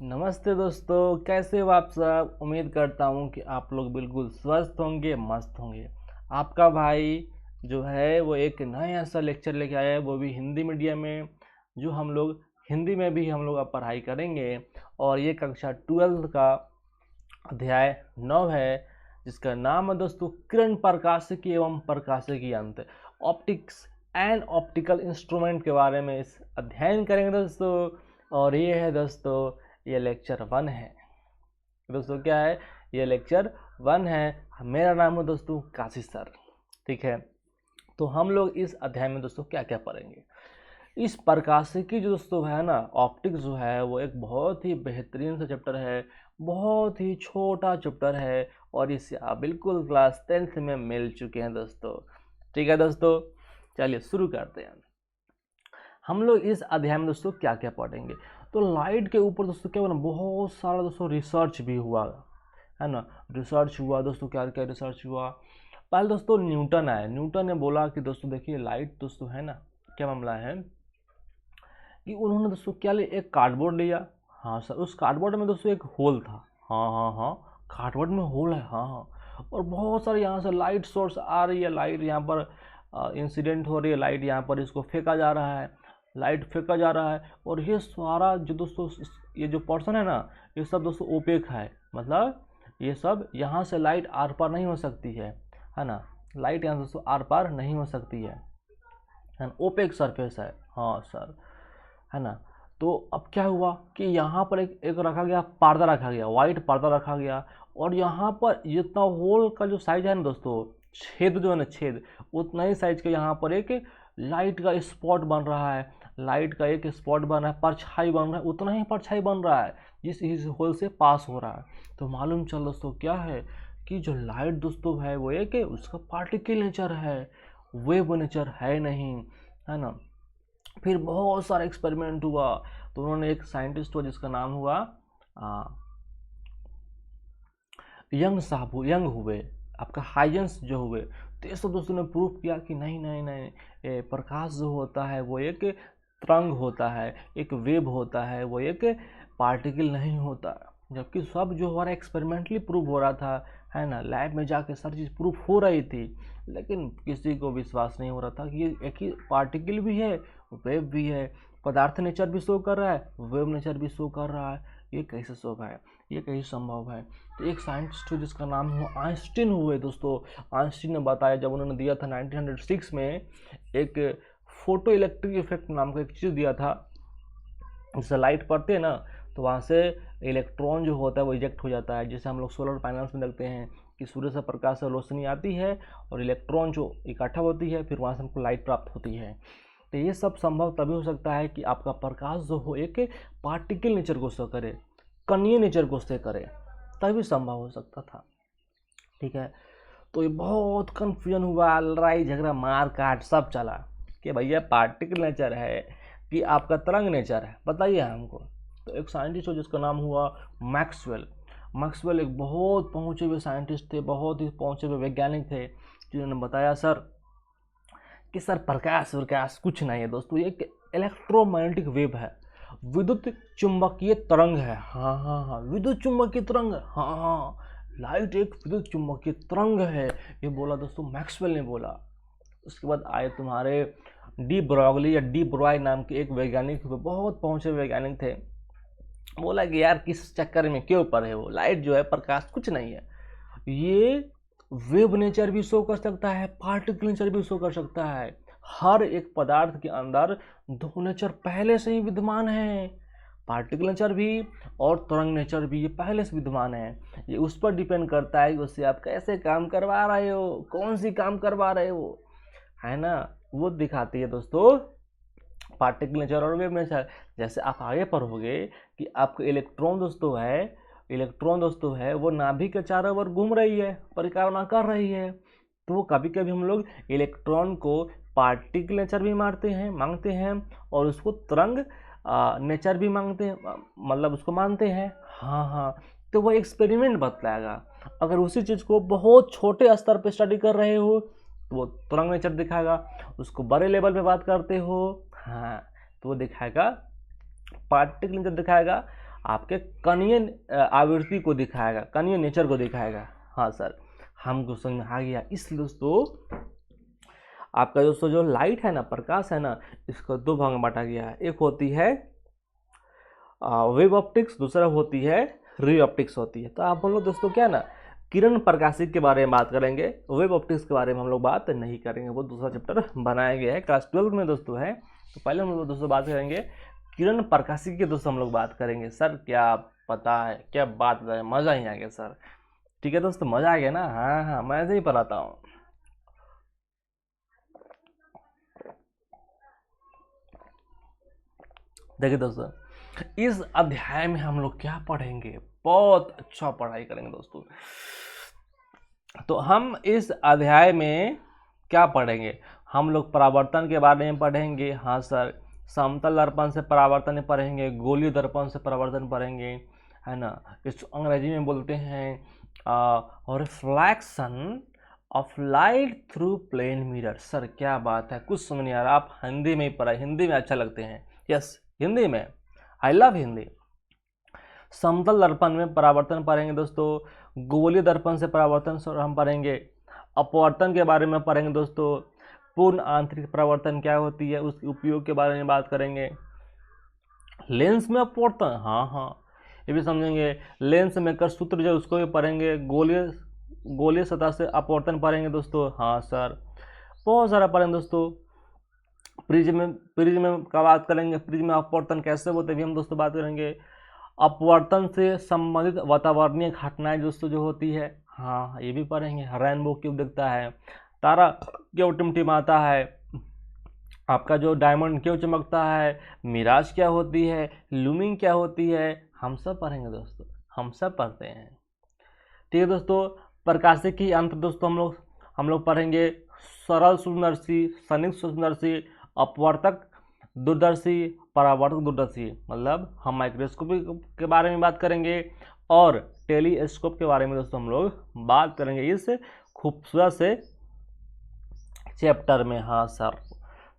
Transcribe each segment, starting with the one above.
नमस्ते दोस्तों, कैसे हो आप सब। उम्मीद करता हूँ कि आप लोग बिल्कुल स्वस्थ होंगे, मस्त होंगे। आपका भाई जो है वो एक नया ऐसा लेक्चर लेके आया है, वो भी हिंदी मीडियम में, जो हम लोग हिंदी में भी हम लोग अब पढ़ाई करेंगे। और ये कक्षा 12 का अध्याय 9 है, जिसका नाम है दोस्तों किरण प्रकाशिकी एवं प्रकाशिकी यंत्र, ऑप्टिक्स एंड ऑप्टिकल इंस्ट्रूमेंट के बारे में इस अध्ययन करेंगे दोस्तों। और ये है दोस्तों, ये लेक्चर 1 है दोस्तों। क्या है? ये लेक्चर 1 है। मेरा नाम है दोस्तों काशी सर। ठीक है, तो हम लोग इस अध्याय में दोस्तों क्या क्या पढ़ेंगे। इस प्रकाशिकी जो दोस्तों है ना, ऑप्टिक्स जो है वो एक बहुत ही बेहतरीन सा चैप्टर है, बहुत ही छोटा चैप्टर है, और इसे आप बिल्कुल क्लास 10th में मिल चुके हैं दोस्तों। ठीक है दोस्तों, चलिए शुरू करते हैं। हम लोग इस अध्याय में दोस्तों क्या क्या पढ़ेंगे। तो लाइट के ऊपर दोस्तों क्या हुआ ना, बहुत सारा दोस्तों रिसर्च भी हुआ है ना। रिसर्च हुआ दोस्तों, क्या क्या रिसर्च हुआ। पहले दोस्तों न्यूटन आए। न्यूटन ने बोला कि दोस्तों देखिए लाइट दोस्तों है ना, क्या मामला है कि उन्होंने दोस्तों क्या लिया, एक कार्डबोर्ड लिया। हाँ सर, उस कार्डबोर्ड में दोस्तों एक होल था। हाँ हाँ हाँ, कार्डबोर्ड में होल है। हाँ हाँ, और बहुत सारे यहाँ से लाइट सोर्स आ रही है, लाइट यहाँ पर इंसिडेंट हो रही है, लाइट यहाँ पर इसको फेंका जा रहा है, लाइट फेंका जा रहा है। और ये सारा जो दोस्तों ये जो पोर्शन है ना, ये सब दोस्तों ओपेक है। मतलब ये सब यहाँ से लाइट आर पार नहीं हो सकती है ना। लाइट यहाँ दोस्तों आर पार नहीं हो सकती है ना। ओपेक सरफेस है। हाँ सर, है ना। तो अब क्या हुआ कि यहाँ पर एक रखा गया, पर्दा रखा गया, वाइट पर्दा रखा गया। और यहाँ पर जितना होल का जो साइज है ना दोस्तों, छेद जो है ना, छेद उतना ही साइज का यहाँ पर एक लाइट का स्पॉट बन रहा है। लाइट का एक स्पॉट बन रहा है, परछाई बन रहा है, उतना ही परछाई बन रहा है जिस इस होल से पास हो रहा है। तो मालूम चल दोस्तों क्या है कि जो लाइट दोस्तों है वो एक उसका पार्टिकल नेचर है, वेव नेचर है नहीं, है ना। फिर बहुत सारा एक्सपेरिमेंट हुआ। तो उन्होंने एक साइंटिस्ट हुआ जिसका नाम हुआ यंग साहब, यंग हुए, आपका हाइजेंस जो हुए। तो ये सब दोस्तों ने प्रूव किया कि नहीं नहीं नहीं, प्रकाश जो होता है वो एक तरंग होता है, एक वेव होता है, वो एक पार्टिकल नहीं होता। जबकि सब जो हमारा एक्सपेरिमेंटली प्रूव हो रहा था, है ना, लैब में जाके सारी चीज़ प्रूफ हो रही थी, लेकिन किसी को विश्वास नहीं हो रहा था कि ये एक ही पार्टिकल भी है, वेव भी है। पदार्थ नेचर भी शो कर रहा है, वेव नेचर भी शो कर रहा है। ये कैसे शो है, ये कैसे संभव है। तो एक साइंटिस्ट हुए जिसका नाम हुआ आइंस्टीन हुए दोस्तों। आइंस्टीन ने बताया, जब उन्होंने दिया था 1906 में, एक फोटो इलेक्ट्रिक इफेक्ट नाम का एक चीज़ दिया था। जिससे लाइट पड़ती है ना, तो वहाँ से इलेक्ट्रॉन जो होता है वो इजेक्ट हो जाता है। जैसे हम लोग सोलर पैनल्स में देखते हैं कि सूर्य से प्रकाश से रोशनी आती है और इलेक्ट्रॉन जो इकट्ठा होती है, फिर वहाँ से हमको लाइट प्राप्त होती है। तो ये सब संभव तभी हो सकता है कि आपका प्रकाश जो हो एक पार्टिकल नेचर को शो करे, कणीय नेचर को शो करे, तभी संभव हो सकता था। ठीक है, तो ये बहुत कन्फ्यूजन हुआ, लड़ाई झगड़ा मार काट सब चला कि भैया पार्टिकल नेचर है कि आपका तरंग नेचर है, बताइए हमको। तो एक साइंटिस्ट हो जिसका नाम हुआ मैक्सवेल। मैक्सवेल एक बहुत पहुँचे हुए साइंटिस्ट थे, बहुत ही पहुँचे हुए वैज्ञानिक थे, जिन्होंने बताया सर कि सर प्रकाश प्रकाश कुछ नहीं है दोस्तों, ये एक इलेक्ट्रोमैग्नेटिक वेव है, विद्युत चुंबकीय तरंग है। हाँ हाँ हाँ, विद्युत चुंबकीय तरंग। हाँ हाँ, लाइट एक विद्युत चुंबकीय तरंग है, ये बोला दोस्तों मैक्सवेल ने बोला। उसके बाद आए तुम्हारे डी ब्रॉगली या डी ब्रॉय नाम के एक वैज्ञानिक हुए, बहुत पहुंचे वैज्ञानिक थे। बोला कि यार किस चक्कर में क्यों पड़े हो, लाइट जो है प्रकाश कुछ नहीं है, ये वेव नेचर भी शो कर सकता है, पार्टिकल नेचर भी शो कर सकता है। हर एक पदार्थ के अंदर दो नेचर पहले से ही विद्यमान है, पार्टिकल नेचर भी और तरंग नेचर भी, ये पहले से विद्यमान है। ये उस पर डिपेंड करता है कि उससे आप कैसे काम करवा रहे हो, कौन सी काम करवा रहे हो, है ना, वो दिखाती है दोस्तों पार्टिकल नेचर और वेव नेचर। जैसे आप आगे पढ़ोगे कि आपका इलेक्ट्रॉन दोस्तों है वो नाभिक के चारों ओर घूम रही है, परिक्रमा कर रही है। तो कभी कभी हम लोग इलेक्ट्रॉन को पार्टिकल नेचर भी मांगते हैं और उसको तरंग नेचर भी मांगते हैं, मतलब उसको मानते हैं। हाँ हाँ, तो वो एक्सपेरिमेंट बतलाएगा। अगर उसी चीज़ को बहुत छोटे स्तर पर स्टडी कर रहे हो तो वो तरंग नेचर दिखाएगा, उसको बड़े लेवल पे बात करते हो हाँ तो वो दिखाएगा पार्टिकल नेचर दिखाएगा। आपके कणीय आवृत्ति को दिखाएगा, कणीय नेचर को दिखाएगा। हाँ सर, हमको समझ में आ गया। इसलिए दोस्तों आपका दोस्तों जो लाइट है ना, प्रकाश है ना, इसको दो भाग में बांटा गया है। एक होती है वेव ऑप्टिक्स, दूसरा होती है रे ऑप्टिक्स होती है। तो आप हम लोग दोस्तों क्या ना किरण प्रकाशित के बारे में बात करेंगे, वेव ऑप्टिक्स के बारे में हम लोग बात नहीं करेंगे, वो दूसरा चैप्टर बनाया गया है, क्लास 12 में दोस्तों है। तो पहले हम लोग दोस्तों बात करेंगे किरण प्रकाशित की, दोस्तों हम लोग बात करेंगे। सर क्या पता है, क्या बात है, मज़ा ही आ गया सर। ठीक है दोस्तों, मज़ा आ गया ना। हाँ हाँ, मैं ऐसे ही पढ़ाता हूँ। देखिए दोस्तों, इस अध्याय में हम लोग क्या पढ़ेंगे, बहुत अच्छा पढ़ाई करेंगे दोस्तों। तो हम इस अध्याय में क्या पढ़ेंगे, हम लोग परावर्तन के बारे में पढ़ेंगे। हाँ सर, समतल दर्पण से परावर्तन पढ़ेंगे, गोलीय दर्पण से परावर्तन पढ़ेंगे, है ना। इस अंग्रेजी में बोलते हैं reflection of light through plane mirror. Sir क्या बात है, कुछ समझ नहीं आ रहा, आप हिंदी में ही पढ़ाए, हिंदी में अच्छा लगते हैं। यस, हिंदी में, आई लव हिंदी। समतल दर्पण में परावर्तन पढ़ेंगे दोस्तों, गोलीय दर्पण से परावर्तन हम पढ़ेंगे, अपवर्तन के बारे में पढ़ेंगे दोस्तों, पूर्ण आंतरिक परावर्तन क्या होती है उसके उपयोग के बारे में बात करेंगे, लेंस में अपवर्तन, हाँ हाँ ये भी समझेंगे, लेंस मेकर सूत्र जो उसको भी पढ़ेंगे, गोलीय सतह से अपवर्तन पढ़ेंगे दोस्तों। हाँ सर, बहुत सारा पढ़ेंगे दोस्तों। प्रिज्म का बात करेंगे, प्रिज्म अपवर्तन कैसे होते भी हम दोस्तों बात करेंगे। अपवर्तन से संबंधित वातावरणीय घटनाएं दोस्तों जो होती है, हाँ ये भी पढ़ेंगे। रेनबो क्यों दिखता है, तारा क्यों टिमटिमाता है, आपका जो डायमंड क्यों चमकता है, मिराज क्या होती है, लूमिंग क्या होती है, हम सब पढ़ेंगे दोस्तों, हम सब पढ़ते हैं। ठीक है दोस्तों, प्रकाशिकी अंतर दोस्तों हम लोग पढ़ेंगे सरल सूक्ष्मदर्शी, सनिक सूक्ष्मदर्शी, अपवर्तक दूरदर्शी, परावर्तक दूरदर्शी, मतलब हम माइक्रोस्कोप के बारे में बात करेंगे और टेलीस्कोप के बारे में दोस्तों हम लोग बात करेंगे इस खूबसूरत से चैप्टर में। हाँ सर,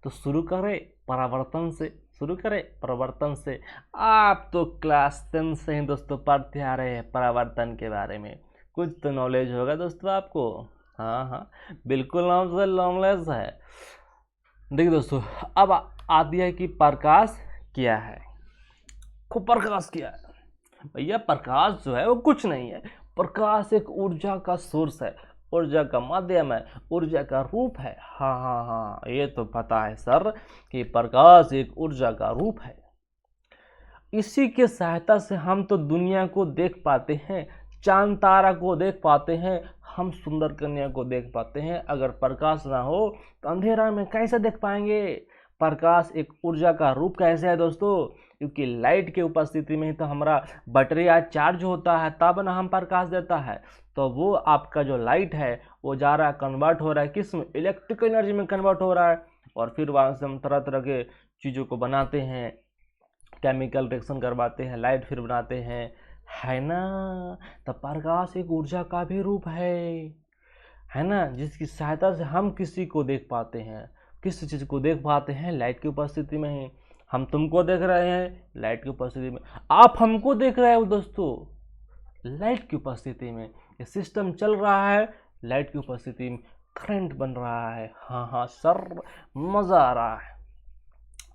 तो शुरू करें परावर्तन से, शुरू करें परावर्तन से। आप तो क्लास 10 से ही दोस्तों पढ़ते आ रहे हैं परावर्तन के बारे में, कुछ तो नॉलेज होगा दोस्तों आपको। हाँ हाँ, बिल्कुल नॉलेज है। देखिए दोस्तों, अब आती है कि प्रकाश क्या है। प्रकाश क्या है भैया, प्रकाश जो है वो कुछ नहीं है, प्रकाश एक ऊर्जा का सोर्स है, ऊर्जा का माध्यम है, ऊर्जा का रूप है। हाँ हाँ हाँ, ये तो पता है सर कि प्रकाश एक ऊर्जा का रूप है। इसी के सहायता से हम तो दुनिया को देख पाते हैं, चांद तारा को देख पाते हैं, हम सुंदर कन्या को देख पाते हैं। अगर प्रकाश ना हो तो अंधेरा में कैसे देख पाएंगे। प्रकाश एक ऊर्जा का रूप कैसे है दोस्तों, क्योंकि लाइट के उपस्थिति में ही तो हमारा बैटरी आज चार्ज होता है, तब ना हम प्रकाश देता है। तो वो आपका जो लाइट है वो जा रहा है, कन्वर्ट हो रहा है किस में, इलेक्ट्रिकल एनर्जी में कन्वर्ट हो रहा है, और फिर वहाँ से हम तरह तरह के चीज़ों को बनाते हैं, केमिकल रिएक्शन करवाते हैं, लाइट फिर बनाते हैं, है ना। तो प्रकाश एक ऊर्जा का भी रूप है ना, जिसकी सहायता से हम किसी को देख पाते हैं, किस चीज़ को देख पाते हैं, लाइट की उपस्थिति में ही। हम तुमको देख रहे हैं लाइट की उपस्थिति में, आप हमको देख रहे हो दोस्तों लाइट की उपस्थिति में। ये सिस्टम चल रहा है लाइट की उपस्थिति में, करंट बन रहा है। हाँ हाँ सर, मज़ा आ रहा है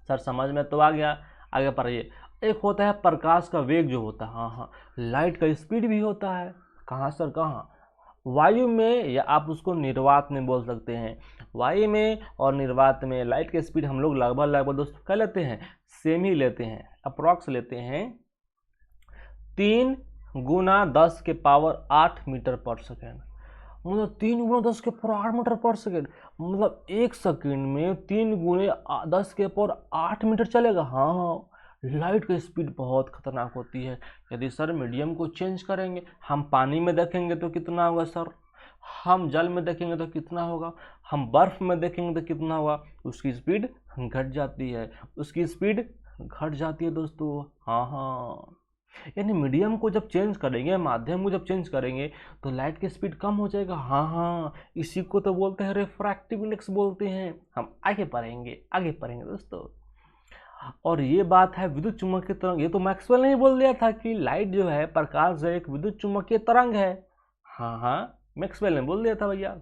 सर, समझ में तो आ गया। आगे पढ़िए। एक होता है प्रकाश का वेग जो होता है, हाँ हाँ, लाइट का स्पीड भी होता है। कहाँ सर, कहाँ, वायु में, या आप उसको निर्वात में बोल सकते हैं। वायु में और निर्वात में लाइट की स्पीड हम लोग लगभग दोस्तों क्या लेते हैं, सेम ही लेते हैं, अप्रॉक्स लेते हैं 3 गुना 10 के पावर 8 मीटर पर सेकेंड। मतलब 3 गुना 10 के पावर 8 मीटर पर सेकेंड, मतलब 1 सेकेंड में 3 गुने 10 के पावर 8 मीटर चलेगा। हाँ हाँ, लाइट की स्पीड बहुत खतरनाक होती है। यदि सर मीडियम को चेंज करेंगे, हम पानी में देखेंगे तो कितना होगा सर, हम जल में देखेंगे तो कितना होगा, हम बर्फ में देखेंगे तो कितना होगा, उसकी स्पीड घट जाती है, उसकी स्पीड घट जाती है दोस्तों। हाँ हाँ, यानी मीडियम को जब चेंज करेंगे, माध्यम को जब चेंज करेंगे तो लाइट की स्पीड कम हो जाएगा। हाँ हाँ, इसी को तो बोलते हैं रिफ्रैक्टिव इंडेक्स बोलते हैं। हम आगे पढ़ेंगे दोस्तों। और ये बात है विद्युत चुम्बकीय तरंग, ये तो मैक्सवेल ने ही बोल दिया था कि लाइट जो है, प्रकाश जो है, एक विद्युत चुम्बकीय तरंग है। हाँ हाँ, मैक्सवेल ने बोल दिया था भैया।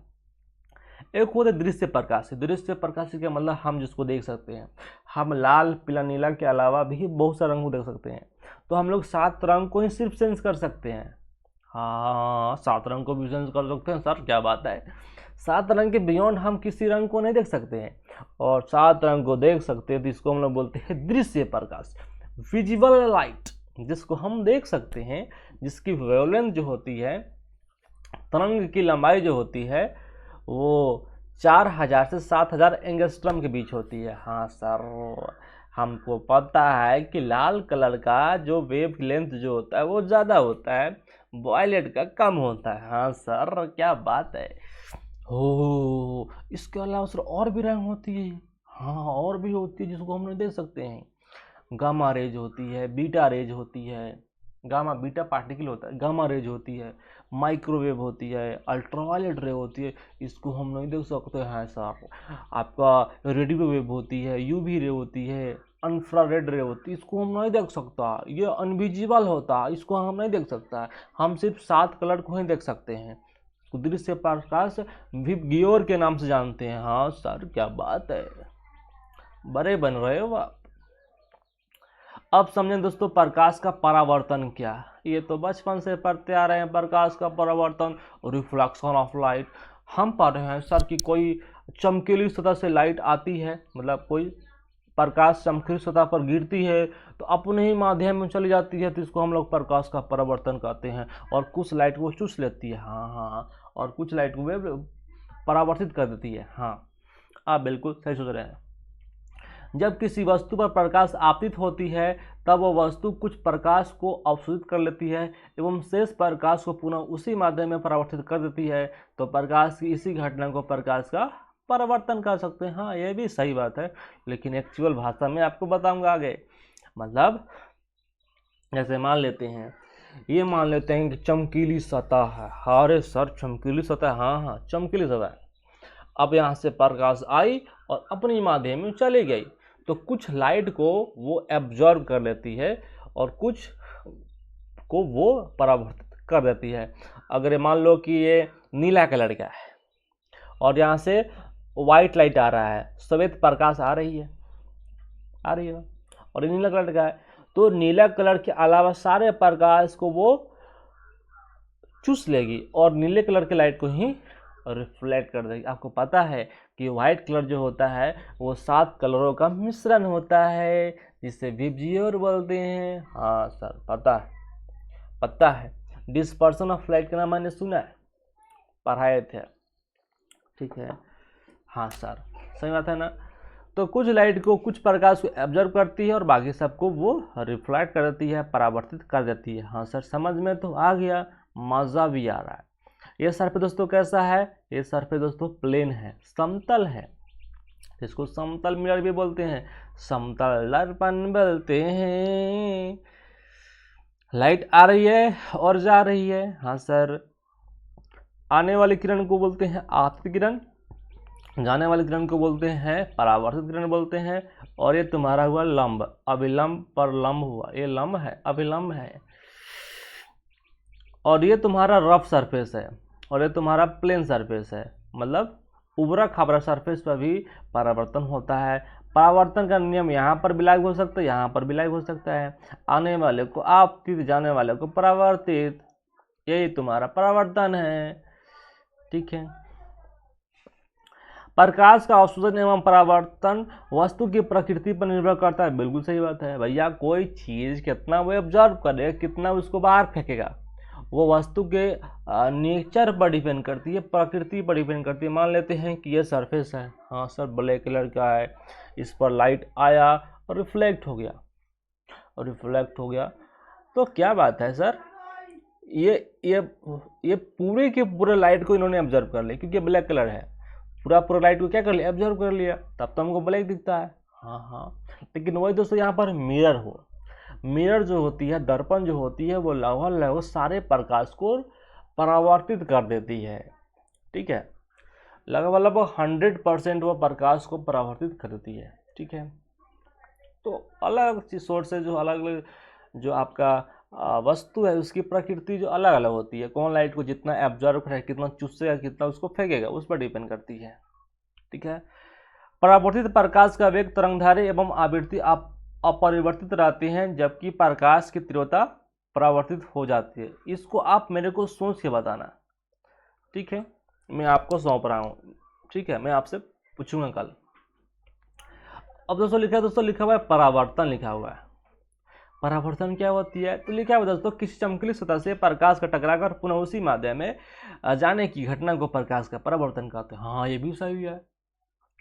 एक होता है दृश्य प्रकाश। दृश्य प्रकाश का मतलब हम जिसको देख सकते हैं, हम लाल पीला नीला के अलावा भी बहुत सारे रंग को देख सकते हैं। तो हम लोग 7 रंग को ही सिर्फ सेंस कर सकते हैं। हाँ, 7 रंग को भी सेंस कर सकते हैं सर, क्या बात है। 7 रंग के बियॉन्ड हम किसी रंग को नहीं देख सकते हैं, और 7 रंग को देख सकते हैं तो इसको हम लोग बोलते हैं दृश्य प्रकाश, विजिबल लाइट, जिसको हम देख सकते हैं, जिसकी वेवलेंथ जो होती है, तरंग की लंबाई जो होती है, वो 4000 से 7000 एंगस्ट्रम के बीच होती है। हाँ सर, हमको पता है कि लाल कलर का जो वेव लेंथ जो होता है वो ज़्यादा होता है, वायलेट का कम होता है। हाँ सर, क्या बात है। हो, इसके अलावा सर और भी रंग होती है। हाँ, और भी होती है जिसको हम नहीं देख सकते हैं। गामा रेज होती है, बीटा रेज होती है, गामा बीटा पार्टिकल होता है, गामा रेज होती है, माइक्रोवेव होती है, अल्ट्रावायलेट रे होती है, इसको हम नहीं देख सकते हैं सर। आपका रेडियो वेव होती है, यूवी रे होती है, इंफ्रारेड रे होती है, इसको हम नहीं देख सकता, ये अनविजिबल होता है, इसको हम नहीं देख सकता। हम सिर्फ 7 कलर को ही देख सकते हैं। दृश्य प्रकाश विबगियोर के नाम से जानते हैं। हाँ सर, क्या बात है, बड़े बन रहे हो आप। अब समझें दोस्तों, प्रकाश का परावर्तन क्या। ये तो बचपन से पढ़ते आ रहे हैं, प्रकाश का परावर्तन, रिफ्लेक्शन ऑफ लाइट। हम पढ़ रहे हैं सर कि कोई चमकीली सतह से लाइट आती है, मतलब कोई प्रकाश चमकीली सतह पर गिरती है तो अपने ही माध्यम में चली जाती है, तो इसको हम लोग प्रकाश का परावर्तन कहते हैं। और कुछ लाइट को चूस लेती है, हाँ हाँ, और कुछ लाइट को वे परावर्तित कर देती है। हाँ, आप बिल्कुल सही सोच रहे हैं। जब किसी वस्तु पर प्रकाश आपतित होती है तब वह वस्तु कुछ प्रकाश को अवशोषित कर लेती है एवं शेष प्रकाश को पुनः उसी माध्यम में परावर्तित कर देती है, तो प्रकाश की इसी घटना को प्रकाश का परावर्तन कर सकते हैं। हाँ, ये भी सही बात है, लेकिन एक्चुअल भाषा में आपको बताऊंगा आगे। मतलब जैसे मान लेते हैं, ये मान लेते हैं कि चमकीली सतह है। अरे सर, चमकीली सतह, हाँ हाँ, चमकीली सतह है। अब यहाँ से प्रकाश आई और अपनी माध्यम में चली गई, तो कुछ लाइट को वो एब्जॉर्ब कर लेती है और कुछ को वो परावर्तित कर देती है। अगर ये मान लो कि ये नीला कलर का है और यहाँ से वाइट लाइट आ रहा है, श्वेत प्रकाश आ रही है और ये नीला कलर का है, तो नीला कलर के अलावा सारे प्रकाश को वो चूस लेगी और नीले कलर के लाइट को ही रिफ्लेक्ट कर देगी। आपको पता है कि वाइट कलर जो होता है वो 7 कलरों का मिश्रण होता है, जिसे विबजियोर बोलते हैं। हाँ सर, पता है। डिस्पर्सन ऑफ लाइट का नाम मैंने सुना है, पढ़ाए थे, ठीक है। हाँ सर, सही बात है ना। तो कुछ लाइट को, कुछ प्रकाश को एब्जॉर्ब करती है और बाकी सबको वो रिफ्लेक्ट कर देती है, परावर्तित कर देती है। हाँ सर, समझ में तो आ गया, मज़ा भी आ रहा है। ये सरफेस दोस्तों कैसा है, ये सरफेस दोस्तों प्लेन है, समतल है, इसको समतल मिरर भी बोलते हैं, समतल दर्पण बोलते हैं। लाइट आ रही है और जा रही है। हाँ सर, आने वाली किरण को बोलते हैं आपतित किरण, जाने वाली किरण को बोलते हैं परावर्तित किरण बोलते हैं। और ये तुम्हारा हुआ लंब, अभिलंब पर लंब हुआ, ये लंब है, अभिलंब है। और ये तुम्हारा रफ सरफेस है और ये तुम्हारा प्लेन सरफेस है, मतलब उबरा खाबरा सरफेस पर भी परावर्तन होता है। परावर्तन का नियम यहाँ पर भी लागू हो सकता है, यहाँ पर भी लागू हो सकता है। आने वाले को आपतित, जाने वाले को परावर्तित, यही तुम्हारा परावर्तन है, ठीक है। प्रकाश का अवशोषण एवं परावर्तन वस्तु की प्रकृति पर निर्भर करता है। बिल्कुल सही बात है भैया, कोई चीज़ कितना वो एब्जॉर्ब करेगा, कितना उसको बाहर फेंकेगा, वो वस्तु के नेचर पर डिपेंड करती है, प्रकृति पर डिपेंड करती है। मान लेते हैं कि ये सरफेस है, हाँ सर, ब्लैक कलर का है, इस पर लाइट आया और रिफ्लेक्ट हो गया, तो क्या बात है सर, ये पूरे के पूरे लाइट को इन्होंने ऑब्जर्व कर लिया, क्योंकि ब्लैक कलर है, पूरा लाइट को क्या कर लिया, ऑब्जर्व कर लिया, तब तो हमको ब्लैक दिखता है। हाँ, लेकिन वही दोस्तों यहाँ पर मिरर जो होती है, दर्पण जो होती है, वो लगभग सारे प्रकाश को परावर्तित कर देती है, ठीक है। लगभग 100% वो प्रकाश को परावर्तित कर देती है, ठीक है। तो अलग अलग सोर्स है, जो अलग अलग जो आपका वस्तु है उसकी प्रकृति जो अलग अलग होती है, कौन लाइट को जितना एब्जॉर्ब करेगा, कितना चूसेगा, कितना उसको फेंकेगा, उस पर डिपेंड करती है। ठीक है। परावर्तित प्रकाश का वेग तरंगधारी एवं आवृत्ति अपरिवर्तित रहती हैं, जबकि प्रकाश की तीव्रता परावर्तित हो जाती है। इसको आप मेरे को सोच के बताना। ठीक है, मैं आपको सौंप रहा हूँ। ठीक है, मैं आपसे पूछूंगा कल। अब दोस्तों लिखा हुआ है परावर्तन, लिखा हुआ है। परावर्तन क्या होती है? तो लिखा हुआ दोस्तों, किसी चमकीली सतह से प्रकाश का टकराकर पुनः उसी माध्यम में जाने की घटना को प्रकाश का परावर्तन कहते हैं। हाँ, ये भी सही है।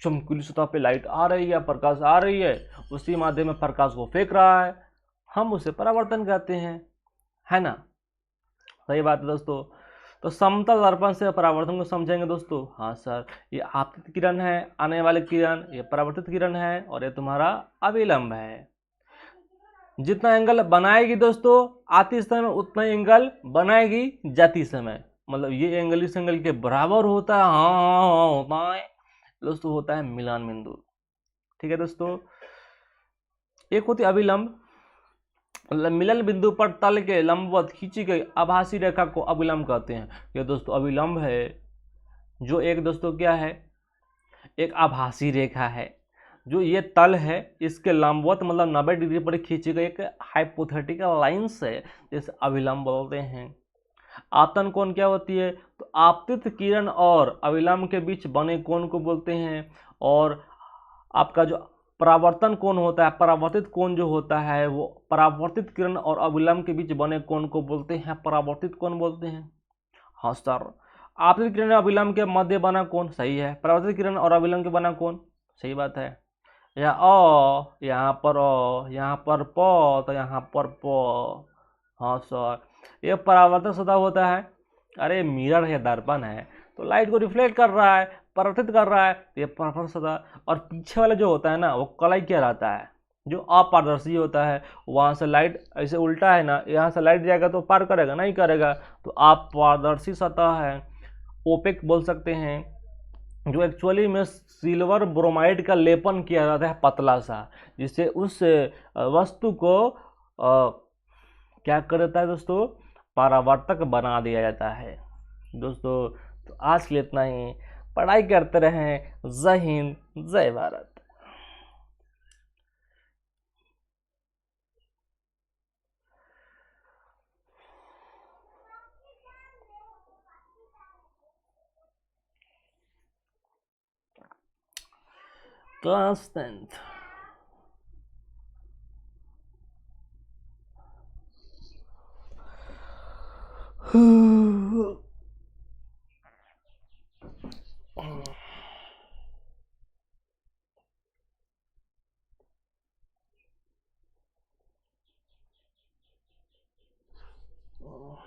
चमकीली सतह पे लाइट आ रही है, प्रकाश आ रही है, उसी माध्यम में प्रकाश को फेंक रहा है, हम उसे परावर्तन कहते हैं, है ना? सही बात है दोस्तों। तो समतल दर्पण से परावर्तन को समझेंगे दोस्तों। हाँ सर, ये आपतित किरण है, आने वाले किरण, ये परावर्तित किरण है, और ये तुम्हारा अविलंब है। जितना एंगल बनाएगी दोस्तों आते समय, उतना एंगल बनाएगी जाती समय। मतलब ये एंगल इस एंगल के बराबर होता है। हाँ होता है दोस्तों, होता है मिलान बिंदु। ठीक है दोस्तों। एक होती है अविलंब, मिलन बिंदु पर तल के लंबवत खींची गई आभासी रेखा को अविलंब कहते हैं। ये दोस्तों अविलंब है, जो एक दोस्तों क्या है, एक आभासी रेखा है, जो ये तल है इसके लंबवत मतलब 90 डिग्री पर खींची गई एक हाइपोथेटिकल लाइन से, जैसे अविलंब बोलते हैं। आपतन कोण क्या होती है? तो आपतित किरण और अविलंब के बीच बने कोण को बोलते हैं। और आपका जो परावर्तन कोण होता है, परावर्तित कोण जो होता है, वो परावर्तित किरण और अविलंब के बीच बने कोण को बोलते हैं परावर्तित कोण बोलते हैं। हाँ सर, आपतित किरण और अविलंब के मध्य बना कोण, सही है। परावर्तित किरण और अविलंब के बना कोण, सही बात है। या यहाँ पर यहाँ पर प, तो यहाँ पर प। हाँ सर, ये परावर्तक सतह होता है। अरे मिरर है, दर्पण है, तो लाइट को रिफ्लेक्ट कर रहा है, परावर्तित कर रहा है, तो ये परावर्तक सतह। और पीछे वाला जो होता है ना, वो कलाई क्या रहता है, जो अपारदर्शी होता है। वहाँ से लाइट ऐसे उल्टा है ना, यहाँ से लाइट जाएगा तो पार करेगा, नहीं करेगा, तो अपारदर्शी सतह है, ओपेक बोल सकते हैं। जो एक्चुअली में सिल्वर ब्रोमाइड का लेपन किया जाता है पतला सा, जिससे उस वस्तु को क्या कर देता है दोस्तों, परावर्तक बना दिया जाता है दोस्तों। तो आज के लिए इतना ही। पढ़ाई करते रहें। जय हिंद, जय भारत। Class 10th। Oh.